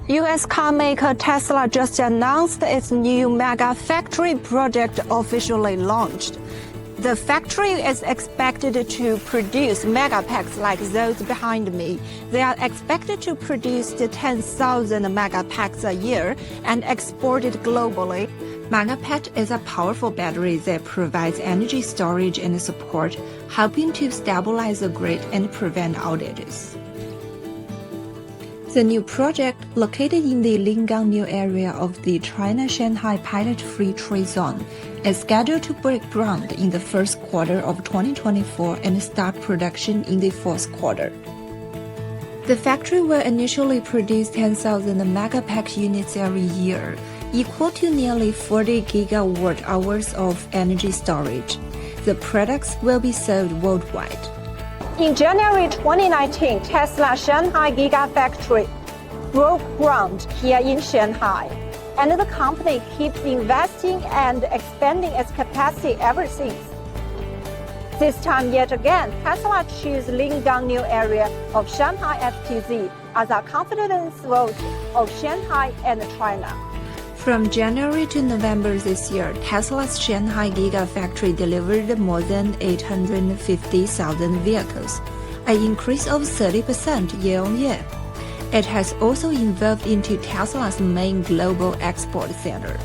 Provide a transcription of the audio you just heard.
U.S. car maker Tesla just announced its new Mega Factory project officially launched. The factory is expected to produce mega packs like those behind me. They are expected to produce 10,000 mega packs a year and export it globally. Megapack is a powerful battery that provides energy storage and support, helping to stabilize the grid and prevent outages. The new project, located in the Lingang area of the China-Shanghai Pilot Free Trade Zone, is scheduled to break ground in the first quarter of 2024 and start production in the fourth quarter. The factory will initially produce 10,000 Megapack units every year, equal to nearly 40 gigawatt-hours of energy storage. The products will be sold worldwide. In January 2019, Tesla Shanghai Gigafactory broke ground here in Shanghai, and the company keeps investing and expanding its capacity ever since. This time yet again, Tesla chose Lingang area of Shanghai FTZ as a confidence vote of Shanghai and China. From January to November this year, Tesla's Shanghai Gigafactory delivered more than 850,000 vehicles, an increase of 30% year-on-year. It has also evolved into Tesla's main global export center.